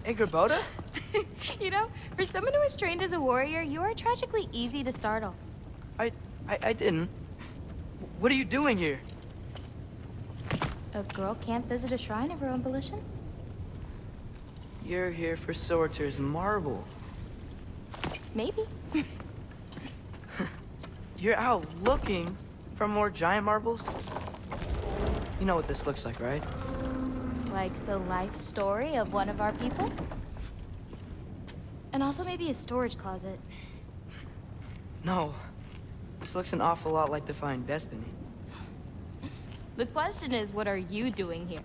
Hey, Gerboda? You know, for someone who was trained as a warrior, you are tragically easy to startle. I didn't. What are you doing here? A girl can't visit a shrine of her own volition? You're here for Sorter's marble. Maybe. You're out looking for more giant marbles? You know what this looks like, right? Like the life story of one of our people? And also maybe a storage closet. No. This looks an awful lot like Defying Destiny. The question is, what are you doing here?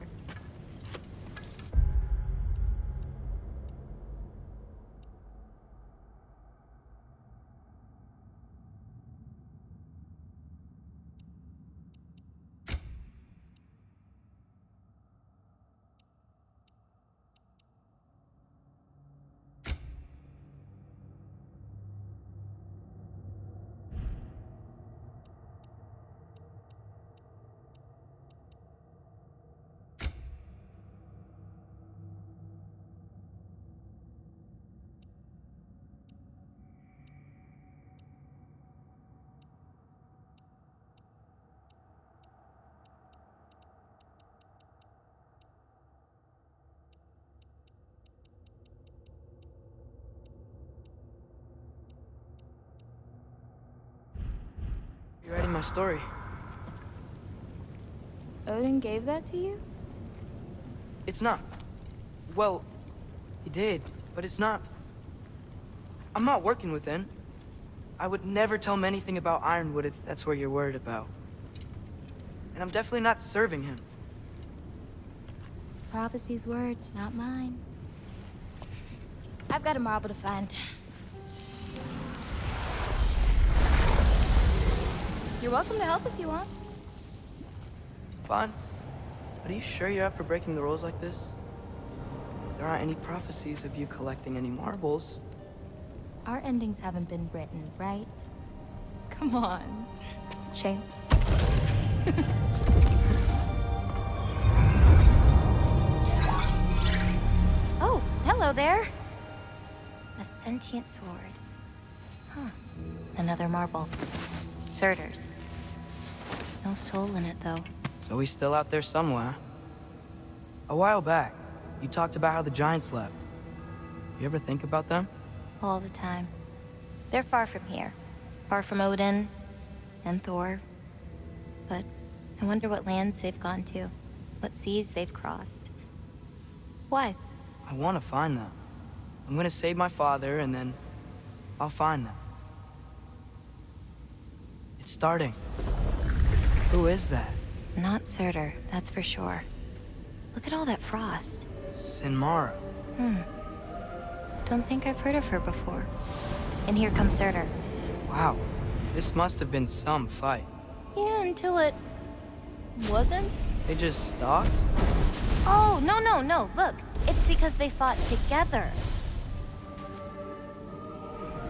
You're writing my story. Odin gave that to you? It's not. Well, he did, but it's not. I'm not working with him. I would never tell him anything about Ironwood if that's what you're worried about. And I'm definitely not serving him. It's prophecy's words, not mine. I've got a marble to find. You're welcome to help if you want. Fine. But are you sure you're up for breaking the rules like this? There aren't any prophecies of you collecting any marbles. Our endings haven't been written, right? Come on, champ. Oh, hello there. A sentient sword. Huh. Another marble. Surtur's. No soul in it, though. So he's still out there somewhere. A while back, you talked about how the giants left. You ever think about them? All the time. They're far from here. Far from Odin and Thor. But I wonder what lands they've gone to. What seas they've crossed. Why? I want to find them. I'm gonna save my father, and then I'll find them. It's starting. Who is that? Not Surtur, that's for sure. Look at all that frost. Sinmara. Don't think I've heard of her before. And here comes Surtur. Wow. This must have been some fight. Yeah, until it... wasn't? They just stopped? Oh, no. Look, it's because they fought together.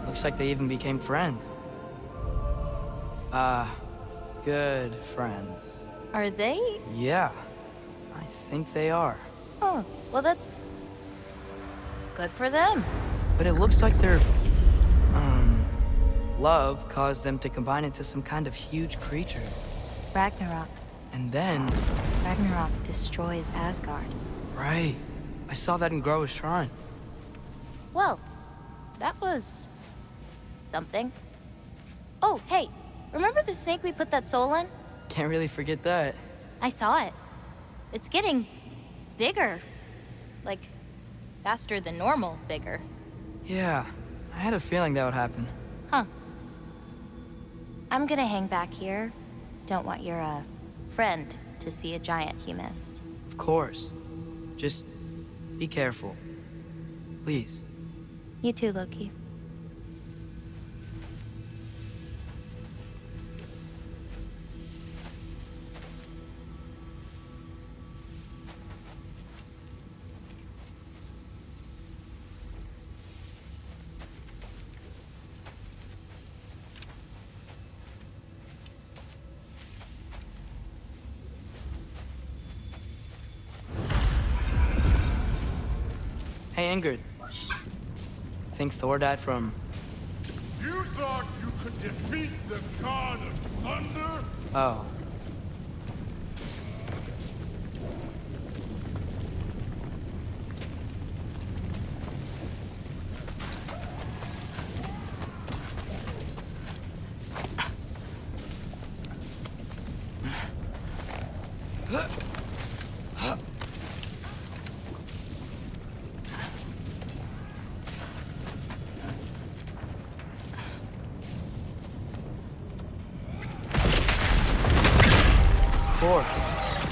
Looks like they even became friends. Good friends. Are they? Yeah, I think they are. Oh, well that's... good for them. But it looks like their, love caused them to combine into some kind of huge creature. Ragnarok. And then... Ragnarok destroys Asgard. Right. I saw that in Groa's shrine. Well, that was... something. Oh, hey, remember the snake we put that soul in? Can't really forget that. I saw it. It's getting... bigger. Like, faster than normal bigger. Yeah, I had a feeling that would happen. Huh. I'm gonna hang back here. Don't want your, friend to see a giant he missed. Of course. Just be careful. Please. You too, Loki. Hey, Ingrid. Think Thor died from... You thought you could defeat the god of thunder? Oh.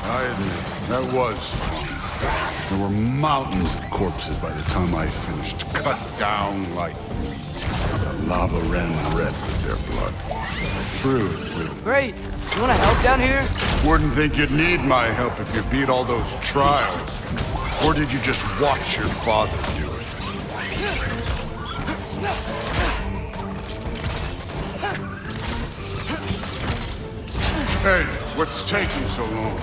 I admit, that was fun. There were mountains of corpses by the time I finished, cut down like meat. The lava ran red with their blood. True. Great. You want to help down here? Wouldn't think you'd need my help if you beat all those trials. Or did you just watch your father do it? Hey, what's taking so long?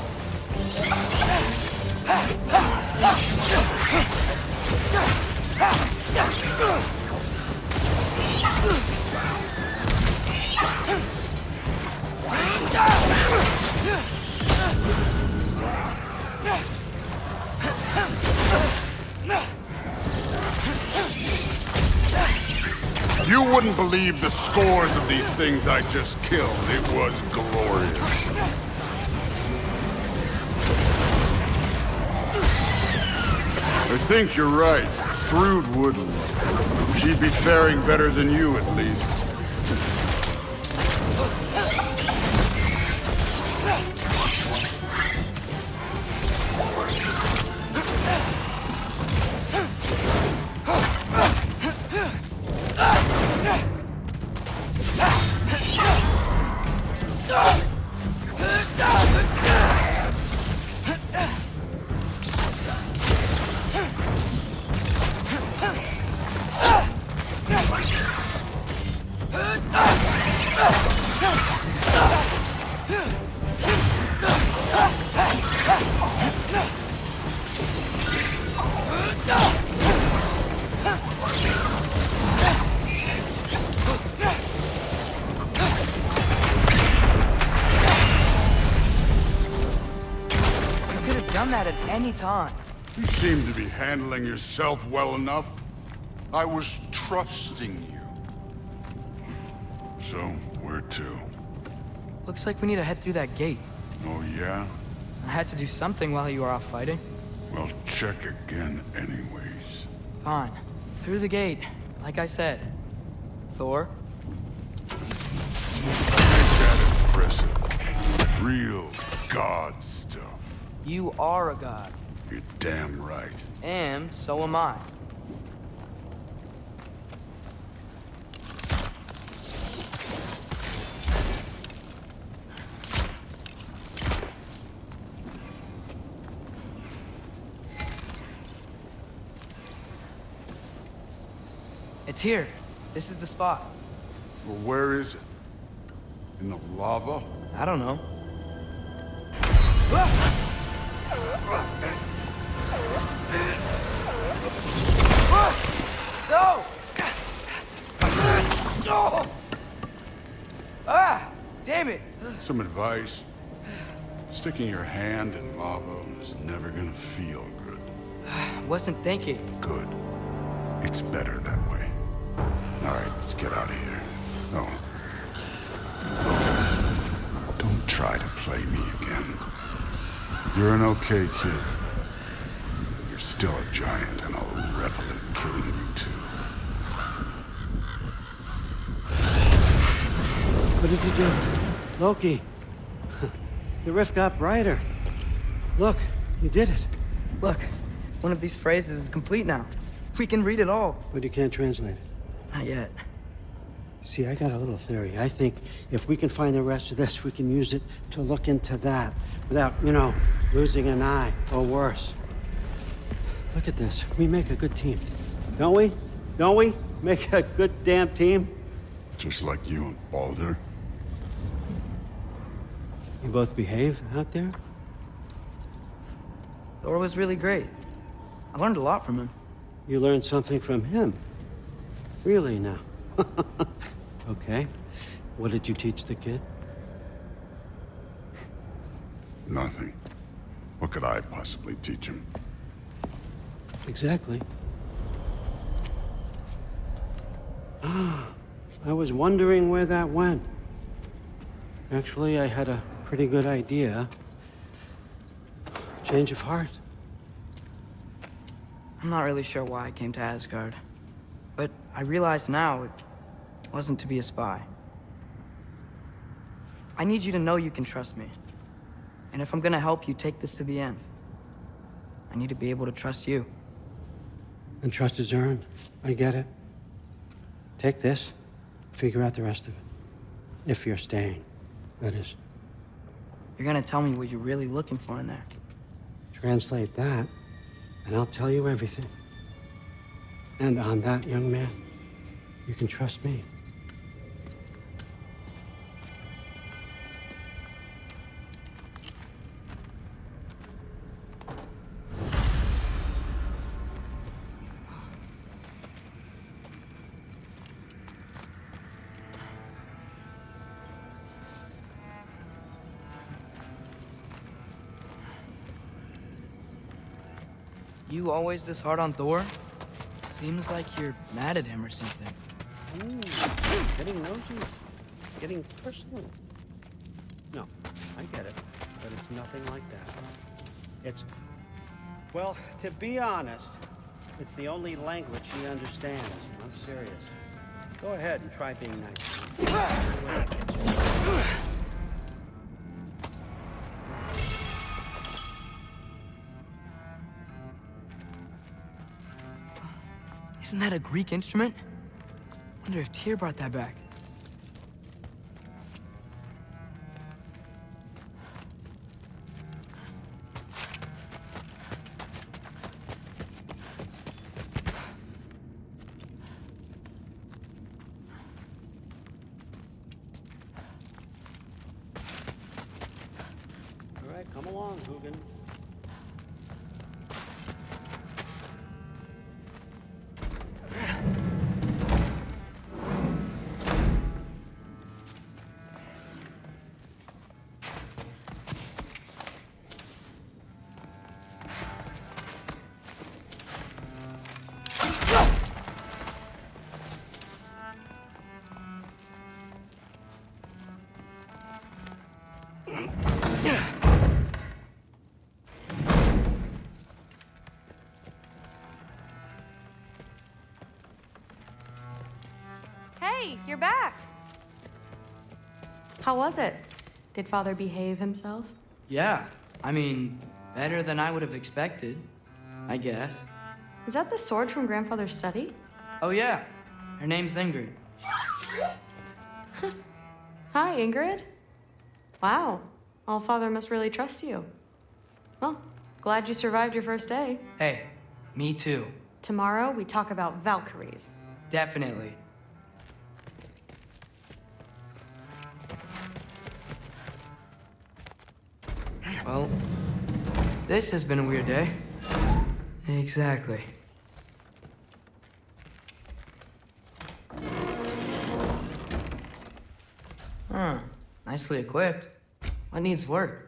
You wouldn't believe the scores of these things I just killed. It was glorious. I think you're right. Thrud wouldn't. She'd be faring better than you, at least. Done that at any time. You seem to be handling yourself well enough. I was trusting you. So, where to? Looks like we need to head through that gate. Oh, yeah? I had to do something while you were off fighting. Well, check again anyways. Fine. Through the gate, like I said. Thor? Ain't that impressive? Real god stuff. You are a god. You're damn right. And so am I. It's here. This is the spot. Well, where is it? In the lava? I don't know. No! No! Ah! Damn it! Some advice. Sticking your hand in lava is never gonna feel good. Wasn't thinking. Good. It's better that way. All right, let's get out of here. Oh. Don't try to play me again. You're an okay kid. You're still a giant, and I'll revel in killing you too. What did you do? Loki. The rift got brighter. Look, you did it. Look, one of these phrases is complete now. We can read it all. But you can't translate it. Not yet. See, I got a little theory. I think if we can find the rest of this, we can use it to look into that without, losing an eye or worse. Look at this. We make a good team. Don't we? Don't we? Make a good damn team? Just like you and Baldur. You both behave out there? Thor was really great. I learned a lot from him. You learned something from him. Really now? Okay. What did you teach the kid? Nothing. What could I possibly teach him? Exactly. I was wondering where that went. Actually, I had a pretty good idea. Change of heart. I'm not really sure why I came to Asgard. But I realize now it wasn't to be a spy. I need you to know you can trust me. And if I'm gonna help you take this to the end, I need to be able to trust you. And trust is earned. I get it. Take this, figure out the rest of it. If you're staying, that is. You're gonna tell me what you're really looking for in there. Translate that, and I'll tell you everything. And on that, young man, you can trust me. You always this hard on Thor? Seems like you're mad at him or something. Getting nosy. Getting personal. No, I get it. But it's nothing like that. It's... Well, to be honest, it's the only language he understands. I'm serious. Go ahead and try being nice. Isn't that a Greek instrument? Wonder if Tyr brought that back. All right, come along, Hugin. Hey, you're back. How was it? Did Father behave himself? Yeah, I mean, better than I would have expected, I guess. Is that the sword from Grandfather's study? Oh yeah, her name's Ingrid. Hi, Ingrid. Wow, Allfather must really trust you. Well, glad you survived your first day. Hey, me too. Tomorrow, we talk about Valkyries. Definitely. Well, this has been a weird day. Exactly. Huh. Nicely equipped. What needs work?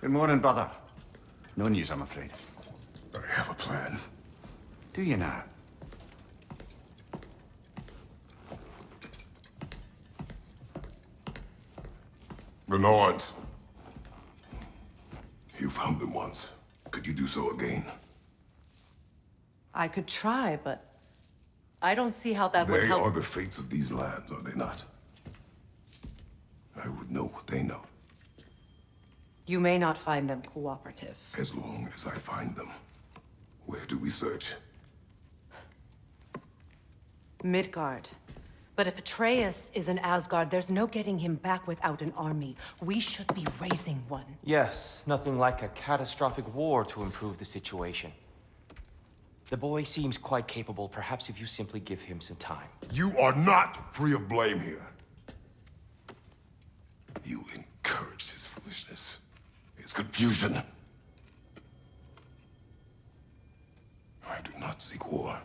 Good morning, brother. No news, I'm afraid. I have a plan. Do you now? The Norns. You found them once. Could you do so again? I could try, but I don't see how that would They help. are the fates of these lands, are they not? I would know what they know, You may not find them cooperative. as long as I find them. Where do we search? Midgard. But if Atreus is in Asgard, there's no getting him back without an army. We should be raising one. Yes, nothing like a catastrophic war to improve the situation. The boy seems quite capable. Perhaps if you simply give him some time. You are not free of blame here. You encouraged his foolishness, his confusion. I do not seek war.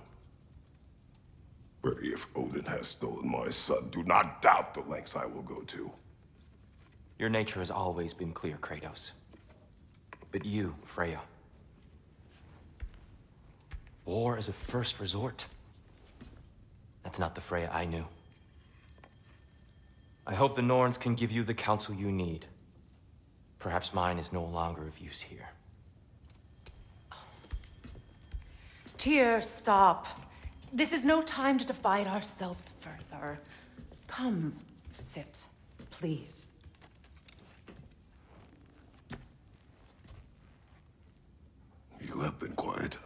But if Odin has stolen my son, do not doubt the lengths I will go to. Your nature has always been clear, Kratos. But you, Freya. War is a first resort. That's not the Freya I knew. I hope the Norns can give you the counsel you need. Perhaps mine is no longer of use here. Tyr, stop. This is no time to divide ourselves further. Come, sit, please. You have been quiet.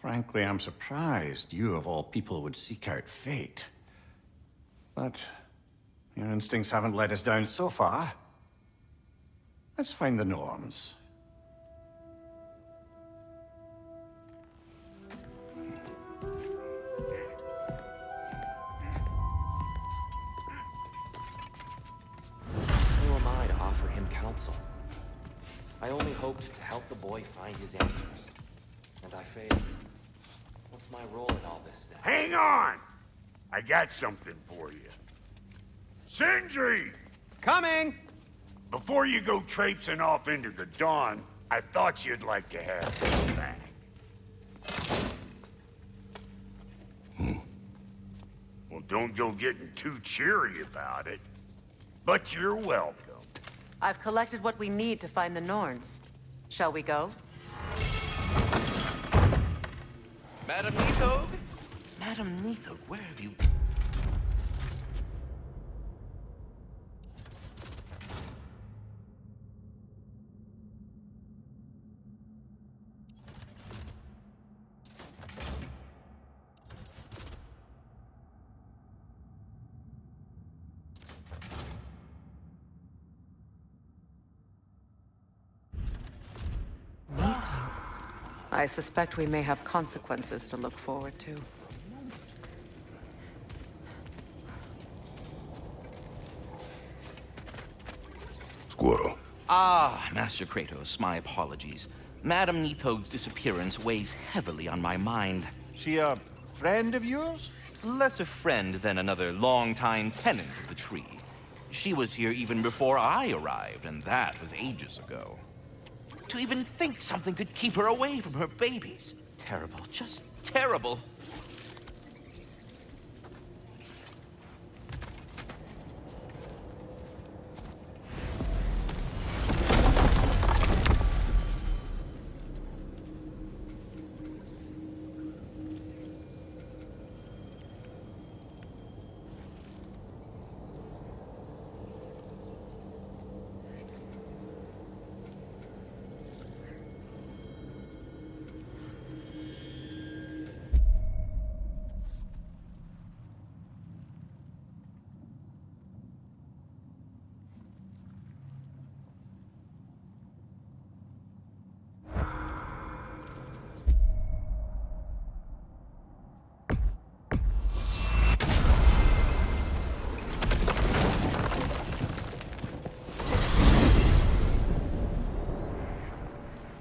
Frankly, I'm surprised you, of all people, would seek out fate. But your instincts haven't let us down so far. Let's find the Norns. Who am I to offer him counsel? I only hoped to help the boy find his answers. And I failed. What's my role in all this now? Hang on! I got something for you. Sindri! Coming! Before you go traipsing off into the dawn, I thought you'd like to have this back. Well, don't go getting too cheery about it. But you're welcome. I've collected what we need to find the Norns. Shall we go? Madam Nithog? Madam Nithog, where have you... I suspect we may have consequences to look forward to. Squirrel. Ah, Master Kratos, my apologies. Madam Nithog's disappearance weighs heavily on my mind. She a friend of yours? Less a friend than another longtime tenant of the tree. She was here even before I arrived, and that was ages ago. To even think something could keep her away from her babies. Terrible, just terrible.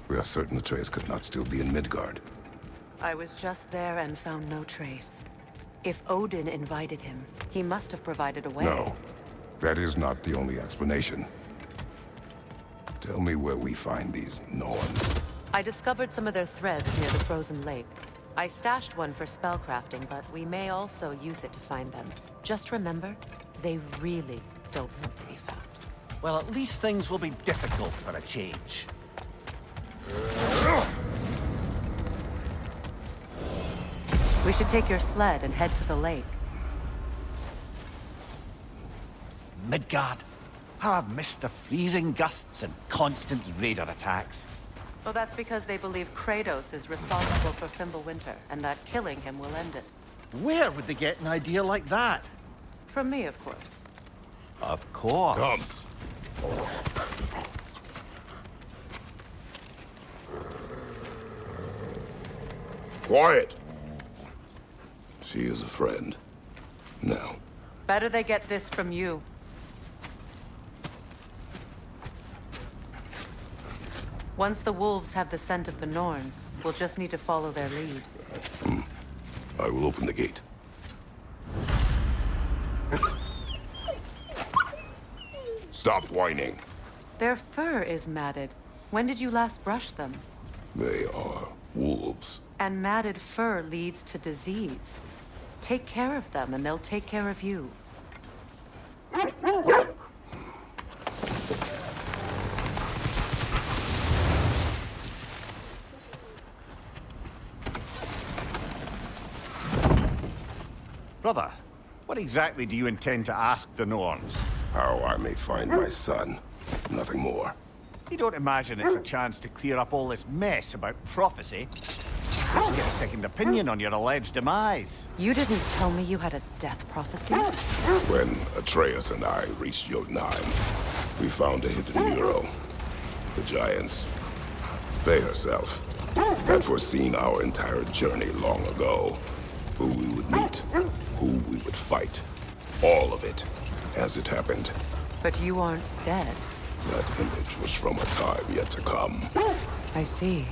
We are certain Atreus could not still be in Midgard. I was just there and found no trace. If Odin invited him, he must have provided a way. No, that is not the only explanation. To Tell me where we find these Norns. I discovered some of their threads near the frozen lake. I stashed one for spellcrafting, but we may also use it to find them. Just remember, they really don't want to be found. Well, at least things will be difficult for a change. We should take your sled and head to the lake. Midgard. How I've missed the freezing gusts and constant raider attacks. Well, that's because they believe Kratos is responsible for Fimbulwinter, and that killing him will end it. Where would they get an idea like that? From me, of course. Of course. Come. Quiet! She is a friend. Now. Better they get this from you. Once the wolves have the scent of the Norns, we'll just need to follow their lead. I will open the gate. Stop whining. Their fur is matted. When did you last brush them? They are wolves. And matted fur leads to disease. Take care of them, and they'll take care of you. Brother, what exactly do you intend to ask the Norns? How I may find my son. Nothing more. You don't imagine it's a chance to clear up all this mess about prophecy? Let's get a second opinion on your alleged demise. You didn't tell me you had a death prophecy? When Atreus and I reached Jotunheim, we found a hidden hero. The Giants. Faye herself had foreseen our entire journey long ago. Who we would meet, who we would fight. All of it, as it happened. But you aren't dead. That image was from a time yet to come. I see.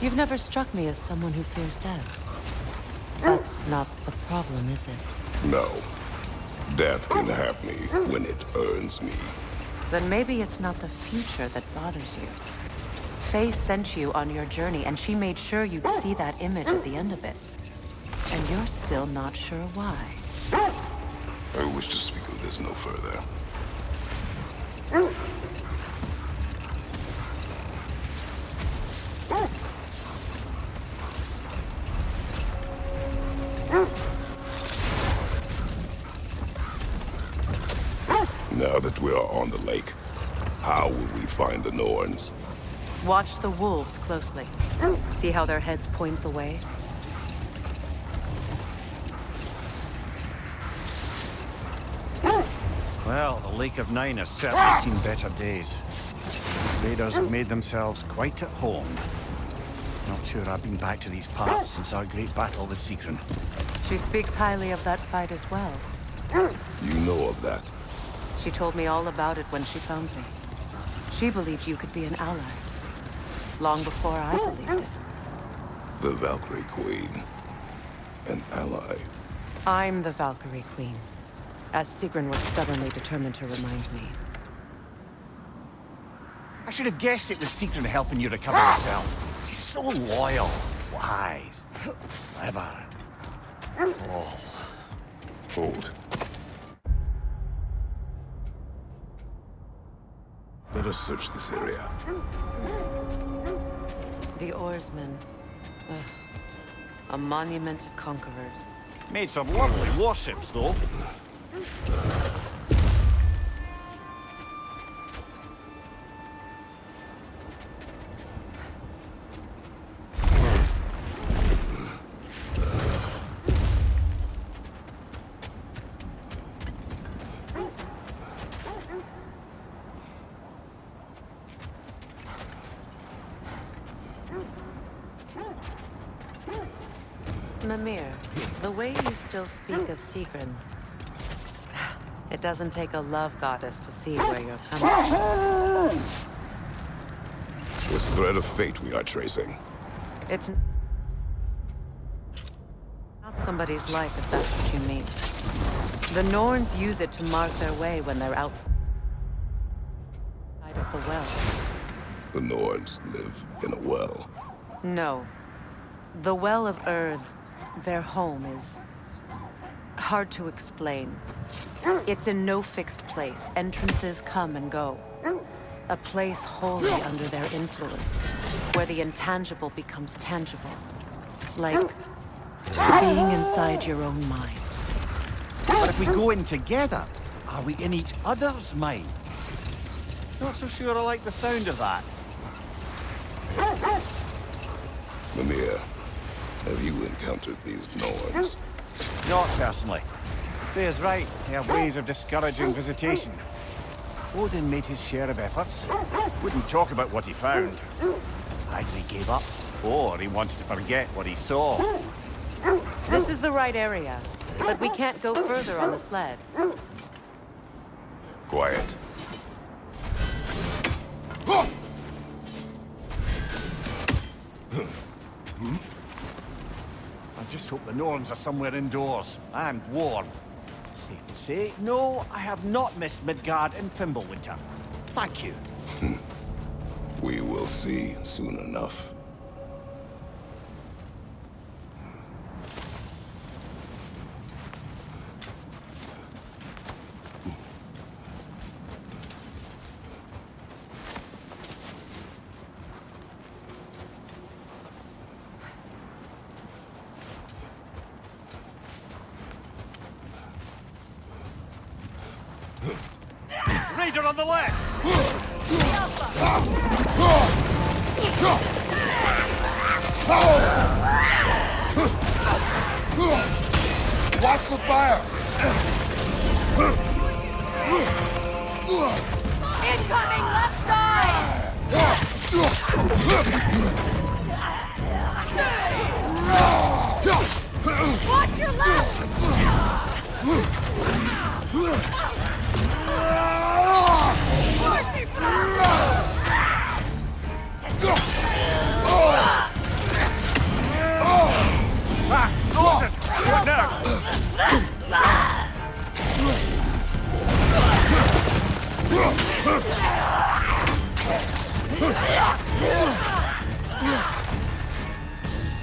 You've never struck me as someone who fears death. That's not the problem, is it? No. Death can have me when it earns me. Then maybe it's not the future that bothers you. Faye sent you on your journey, and she made sure you'd see that image at the end of it. And you're still not sure why. I wish to speak of this no further. Now that we are on the lake, how will we find the Norns? Watch the wolves closely. See how their heads point the way? Well, the Lake of Nine has certainly seen better days. Raiders have made themselves quite at home. Not sure I've been back to these parts since our great battle with Sigrun. She speaks highly of that fight as well. You know of that? She told me all about it when she found me. She believed you could be an ally. Long before I believed it. The Valkyrie Queen. An ally. I'm the Valkyrie Queen, as Sigrun was stubbornly determined to remind me. I should have guessed it was Sigrun helping you recover yourself. She's so loyal, wise, clever. Oh. Hold. Let us search this area. The oarsmen. Ugh. A monument to conquerors. Made some lovely warships, though. Mimir, the way you still speak of Sigrun, it doesn't take a love goddess to see where you're coming from. This thread of fate we are tracing. It's not somebody's life, if that's what you mean. The Norns use it to mark their way when they're outside of the well. The Nords live in a well. No. The Well of Earth, their home, is hard to explain. It's in no fixed place. Entrances come and go. A place wholly under their influence, where the intangible becomes tangible. Like being inside your own mind. But if we go in together, are we in each other's mind? Not so sure I like the sound of that. Mimir, have you encountered these Nords? Not personally. Faye's right. They have ways of discouraging visitation. Odin made his share of efforts. Wouldn't talk about what he found. Either he gave up, or he wanted to forget what he saw. This is the right area, but we can't go further on the sled. Quiet. I just hope the Norns are somewhere indoors, and warm. Safe to say, no, I have not missed Midgard in Fimbulwinter. Thank you. We will see soon enough. Raider on the left! Watch the fire! Incoming left side! Watch your left!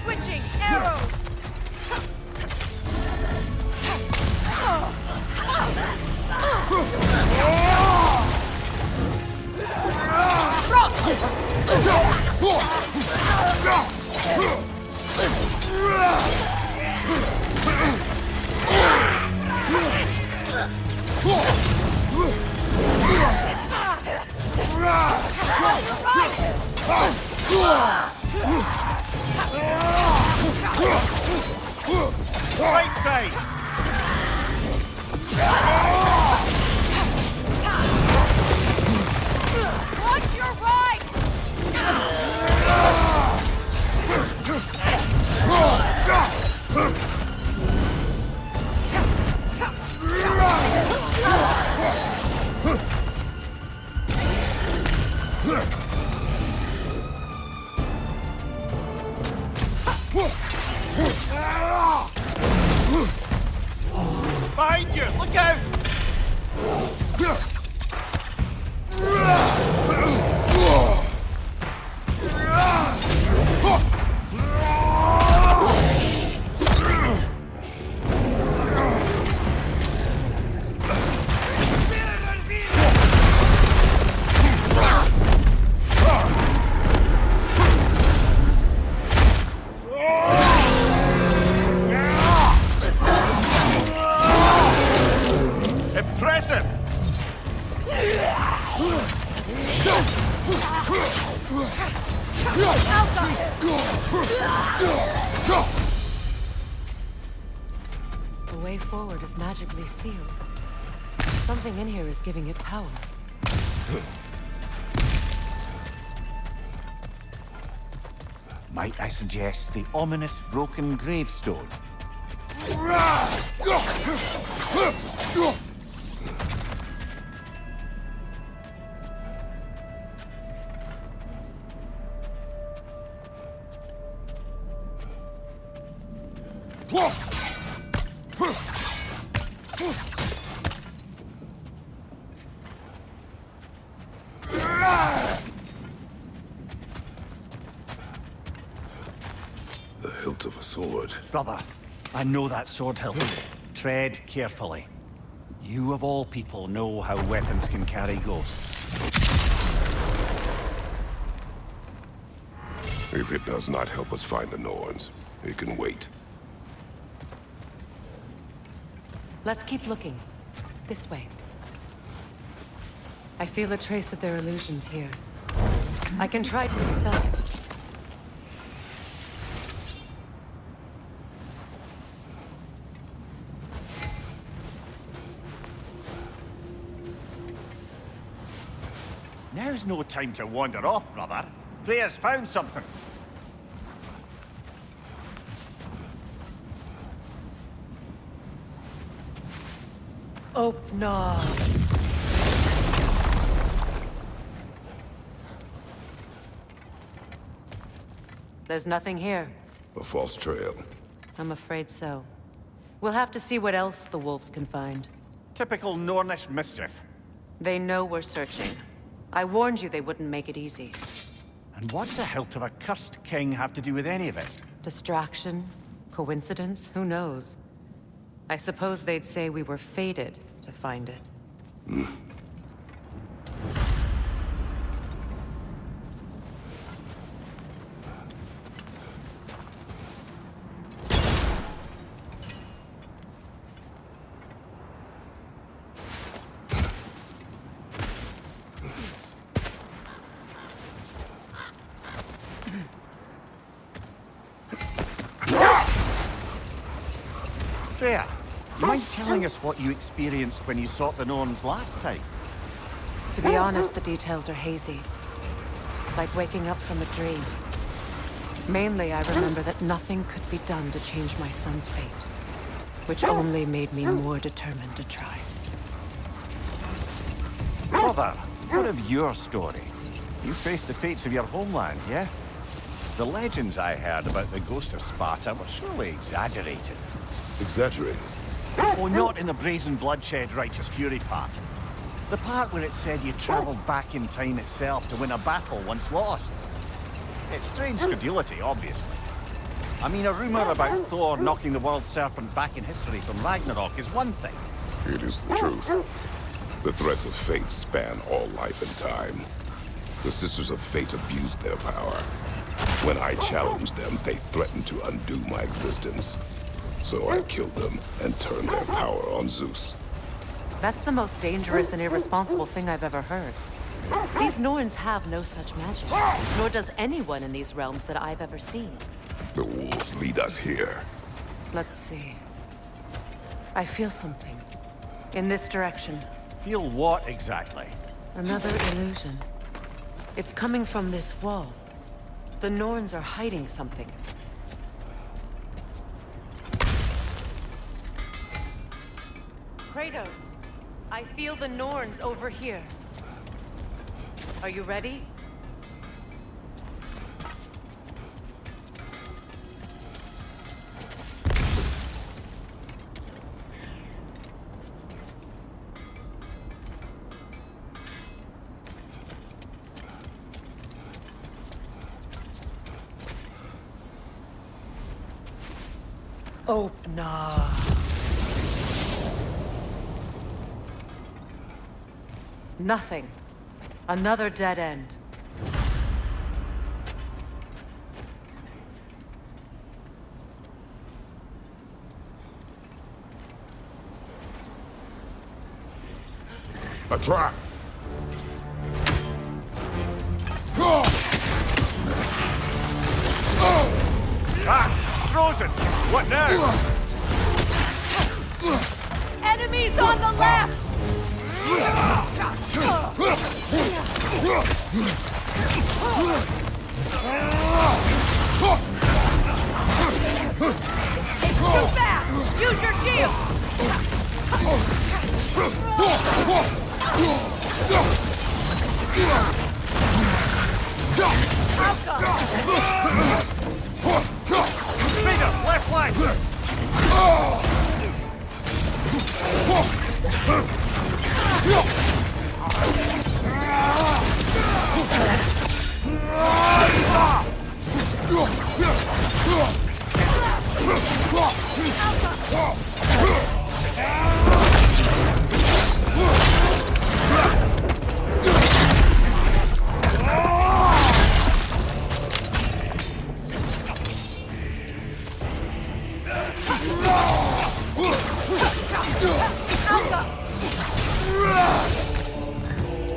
Switching arrows! Right side! Watch your right! Behind you! Look out! Impressive! The way forward is magically sealed. Something in here is giving it power. Might I suggest the ominous broken gravestone? The hilt of a sword. Brother, I know that sword hilt. Tread carefully. You of all people know how weapons can carry ghosts. If it does not help us find the Norns, it can wait. Let's keep looking. This way. I feel a trace of their illusions here. I can try to dispel it. Now's no time to wander off, brother. Freya's found something. Opna. There's nothing here. A false trail. I'm afraid so. We'll have to see what else the wolves can find. Typical Nornish mischief. They know we're searching. I warned you they wouldn't make it easy. And what the hilt of a cursed king have to do with any of it? Distraction? Coincidence? Who knows? I suppose they'd say we were fated to find it. Freya, you mind telling us what you experienced when you sought the Norns last time? To be honest, the details are hazy. Like waking up from a dream. Mainly, I remember that nothing could be done to change my son's fate. Which only made me more determined to try. Brother, what of your story? You faced the fates of your homeland, yeah? The legends I heard about the ghost of Sparta were surely exaggerated. Exaggerated? Oh, not in the brazen bloodshed righteous fury part. The part where it said you traveled back in time itself to win a battle once lost. It's strange credulity, obviously. I mean, a rumor about Thor knocking the world serpent back in history from Ragnarok is one thing. It is the truth. The threats of fate span all life and time. The Sisters of Fate abused their power. When I challenged them, they threatened to undo my existence. So I killed them and turned their power on Zeus. That's the most dangerous and irresponsible thing I've ever heard. These Norns have no such magic, nor does anyone in these realms that I've ever seen. The wolves lead us here. Let's see. I feel something. In this direction. Feel what exactly? Another illusion. It's coming from this wall. The Norns are hiding something. Kratos, I feel the Norns over here. Are you ready? Opna. Nothing. Another dead end. A trap! Ah! Frozen! What now? Enemies on the left! It's too fast! Use your shield! Speeder, left flank!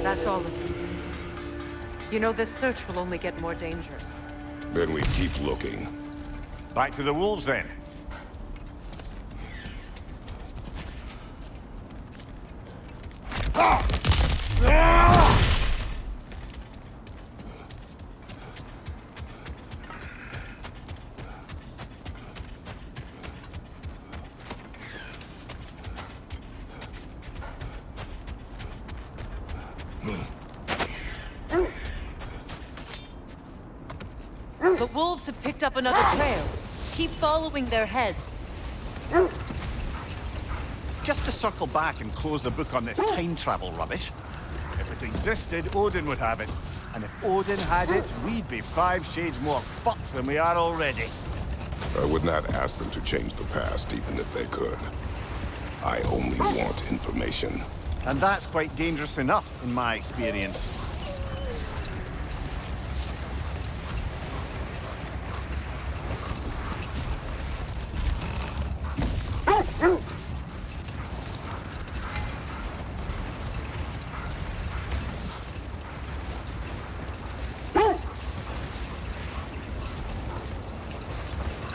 That's all of them. You know, this search will only get more dangerous. Then we keep looking. Back to the wolves, then. The wolves have picked up another trail. Keep following their heads. Just to circle back and close the book on this time travel rubbish. If it existed, Odin would have it. And if Odin had it, we'd be 5 shades more fucked than we are already. I would not ask them to change the past, even if they could. I only want information. And that's quite dangerous enough, in my experience.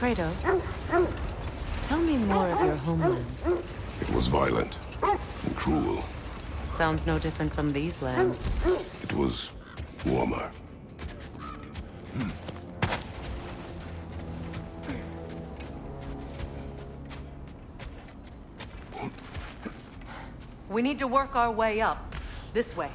Kratos, tell me more of your homeland. It was violent and cruel. Sounds no different from these lands. It was warmer. We need to work our way up. This way.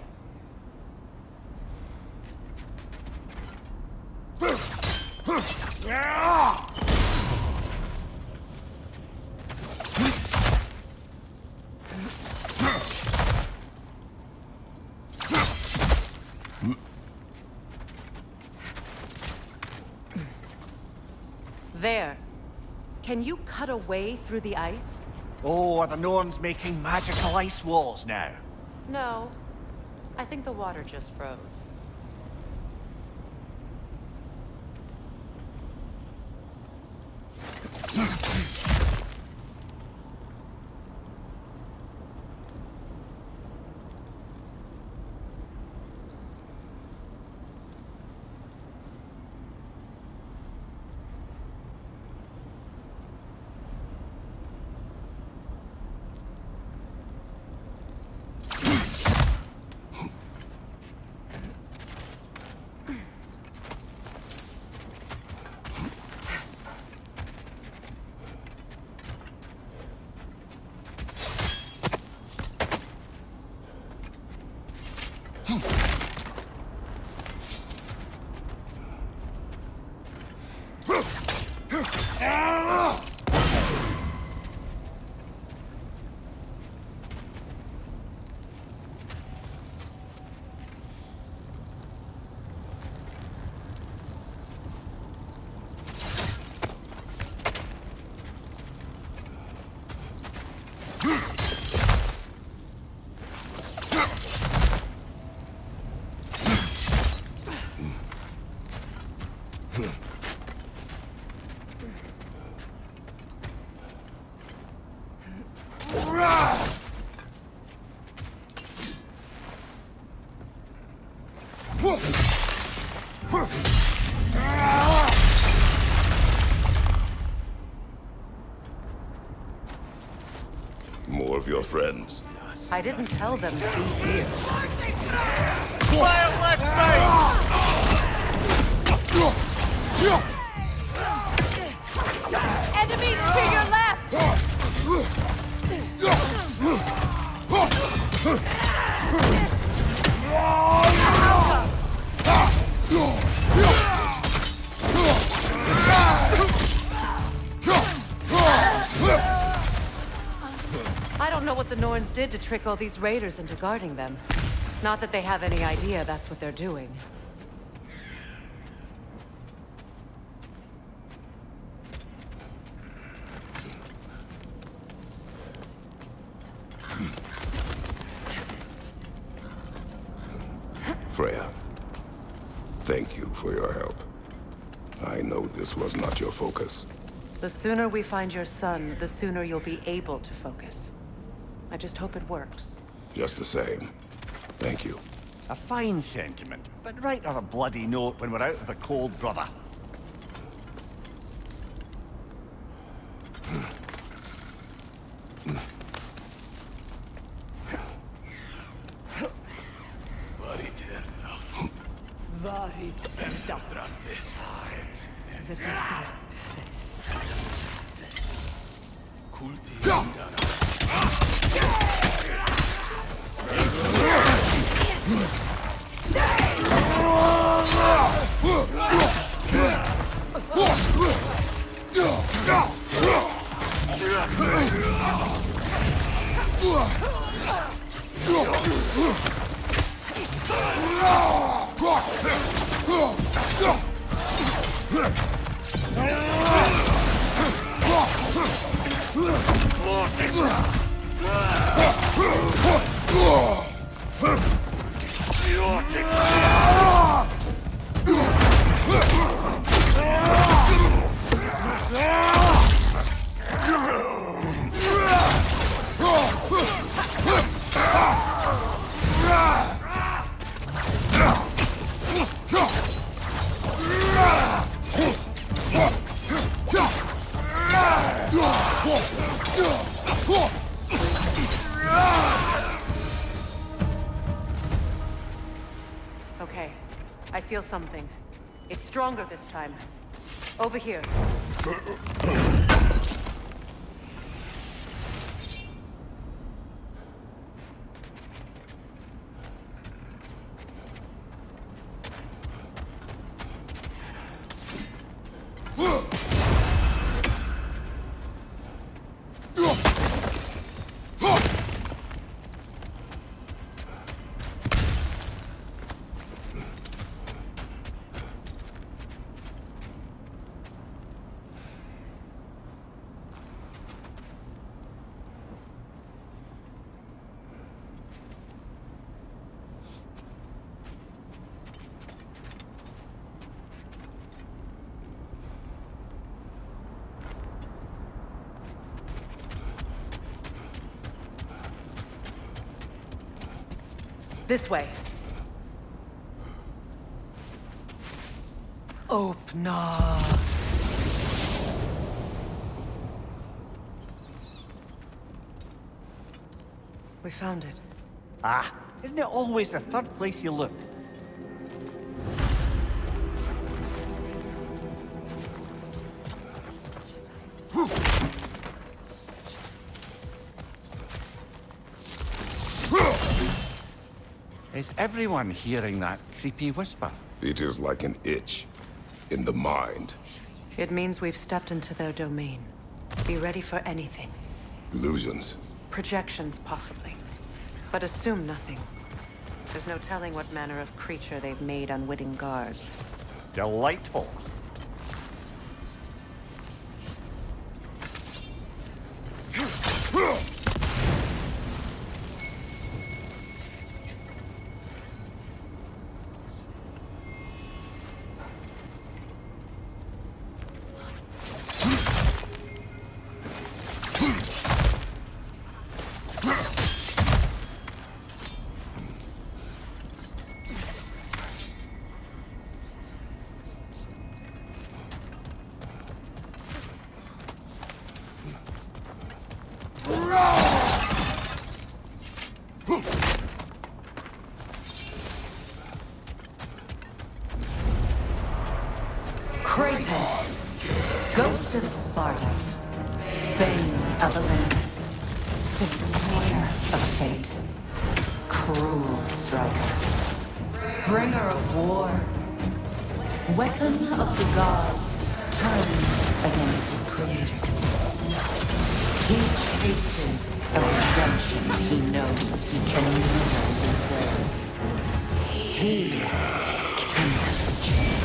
There. Can you cut a way through the ice? Oh, are the Norns making magical ice walls now? No. I think the water just froze. More of your friends. I didn't tell them to be here. Fire left Enemies to your left! I don't know what the Norns did to trick all these raiders into guarding them. Not that they have any idea that's what they're doing. Thank you for your help. I know this was not your focus. The sooner we find your son, the sooner you'll be able to focus. I just hope it works. Just the same. Thank you. A fine sentiment, but write her a bloody note when we're out of the cold, brother. Okay, I feel something. It's stronger this time. Over here. This way. Open up. We found it. Ah, isn't it always the third place you look? Is everyone hearing that creepy whisper? It is like an itch in the mind. It means we've stepped into their domain. Be ready for anything. Illusions. Projections, possibly. But assume nothing. There's no telling what manner of creature they've made unwitting guards. Delightful. Kratos, Ghost of Sparta, Bane of Olympus, Destroyer of Fate, Cruel Striker, Bringer of War, Weapon of the Gods, turned against his creators. He chases a redemption he knows he can never deserve. He cannot change.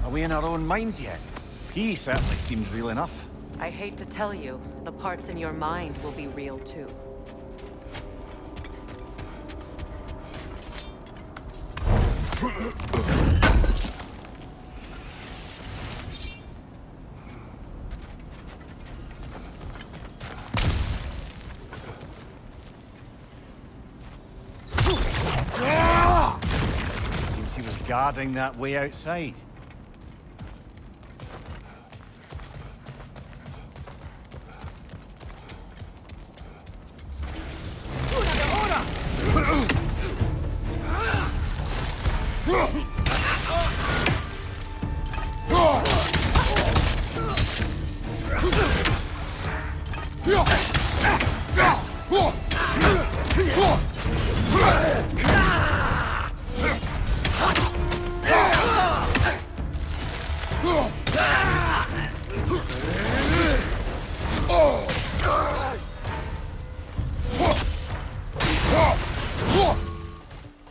Are we in our own minds yet? He certainly seems real enough. I hate to tell you, the parts in your mind will be real too. Seems he was guarding that way outside.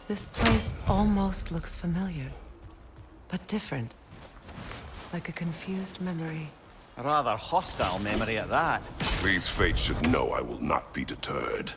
This place almost looks familiar, but different. Like a confused memory. A rather hostile memory at that. These fates should know I will not be deterred.